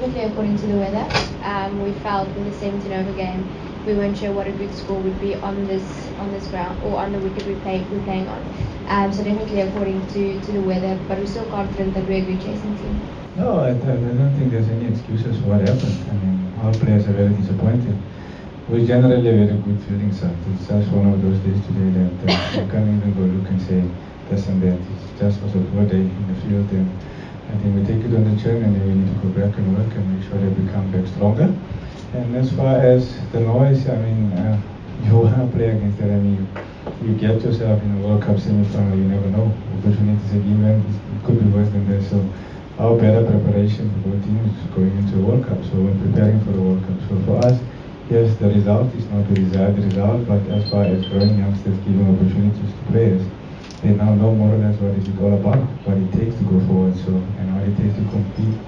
definitely according to the weather. We felt in the 17 over game, we weren't sure what a good score would be on this ground or on the wicket we're playing on. So definitely according to the weather, but we're still confident that we're a good chasing team. No, I don't think there's any excuses for what happened. I mean, our players are very disappointed. We're generally a very good fielding side. It's just one of those days today that you can't even go look and say this and that. It just was a poor day in the field, and I think we take it on the chin, and then we need to go back and work and make sure that we come back stronger. And as far as the noise, I mean, you want to play against that. I mean, you get yourself in a World Cup semi-final, you never know. Opportunities are given, it could be worse than that. So our better preparation for both teams is going into a World Cup. So we're preparing for the World Cup. So for us, yes, the result is not the desired result, but as far as growing youngsters, giving opportunities to players, they now know more or less what it is all about, what it takes to go forward, so, and what it takes to compete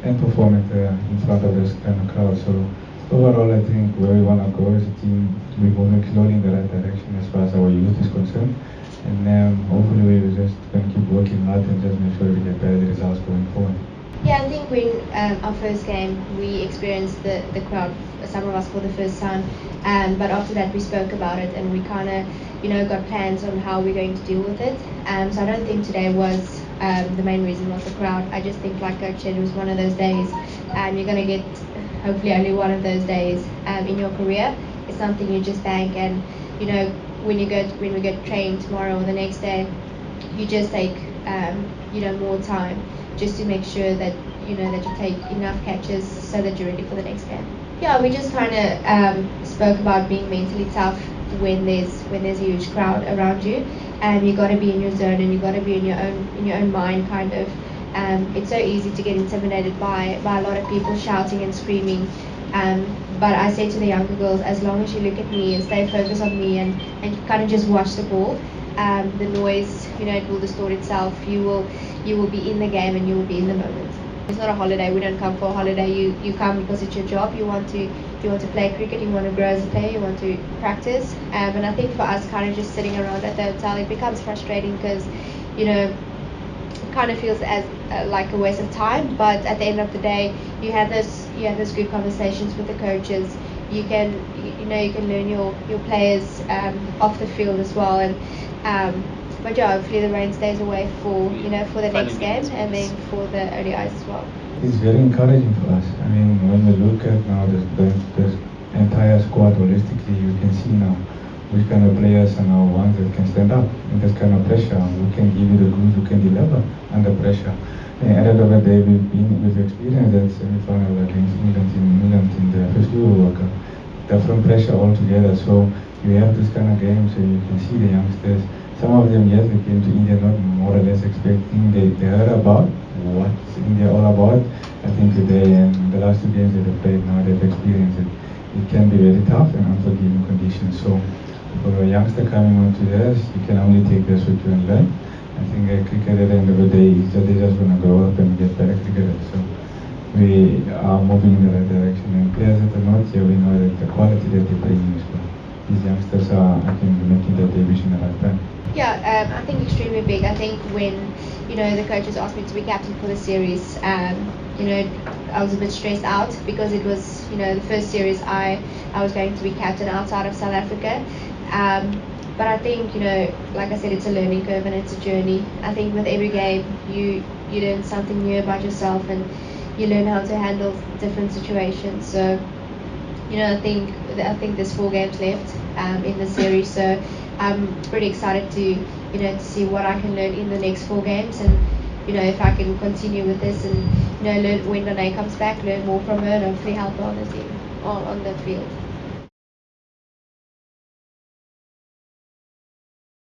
and perform in front of this kind of crowd. So overall, I think where we want to go as a team, we're moving slowly in the right direction as far as our youth is concerned. And hopefully we're just going to keep working hard and just make sure we get better results going forward. Yeah, I think when our first game, we experienced the crowd, some of us for the first time, but after that we spoke about it and we kind of, got plans on how we're going to deal with it. So I don't think today was the main reason was the crowd. I just think, like Coach said, it was one of those days. You're going to get hopefully only one of those days in your career. It's something you just bank, and when we get trained tomorrow or the next day, you just take more time just to make sure that that you take enough catches so that you're ready for the next game. Yeah, we just kind of spoke about being mentally tough when there's a huge crowd around you, and you got to be in your zone and you got to be in your own mind kind of. It's so easy to get intimidated by a lot of people shouting and screaming. But I say to the younger girls, as long as you look at me and stay focused on me and kind of just watch the ball, the noise, it will distort itself. You will be in the game and you will be in the moment. It's not a holiday. We don't come for a holiday. You come because it's your job. You want to play cricket. You want to grow as a player. You want to practice. And I think for us, kind of just sitting around at the hotel, it becomes frustrating because, it kind of feels as like a waste of time. But at the end of the day, you have those good conversations with the coaches. You can learn your players off the field as well. And but yeah, hopefully the rain stays away for the next game and then for the ODIs as well. It's very encouraging for us. I mean, when we look at now the entire squad holistically, you can see now which kind of players are now ones that can stand up in this kind of pressure, who can give you the goods, who can deliver under pressure. And at the end of the day, we've experienced that semi-final against England in the first Euro World Cup. Different pressure altogether. So you have this kind of game, so you can see the youngsters. Some of them, yes, they came to India not more or less expecting. They heard about what's India all about. I think today and the last two games that they've played now, they've experienced it. It can be very tough and unforgiving conditions. So for a youngster coming onto this, you can only take this with you and learn. I think cricket at the end of the day is they're just going to grow up and get better cricketers. So we are moving in the right direction. And players that are not here, we know that the quality that they bring in is good. These youngsters are, I think, making their debut in the right time. Yeah, I think extremely big. I think when the coaches asked me to be captain for the series, I was a bit stressed out because it was the first series I was going to be captain outside of South Africa. But I think like I said, it's a learning curve and it's a journey. I think with every game you learn something new about yourself and you learn how to handle different situations. So I think there's 4 games left in the series, so I'm pretty excited to see what I can learn in the next 4 games, and if I can continue with this and learn when Renee comes back, learn more from her and hopefully help her on the team or on the field.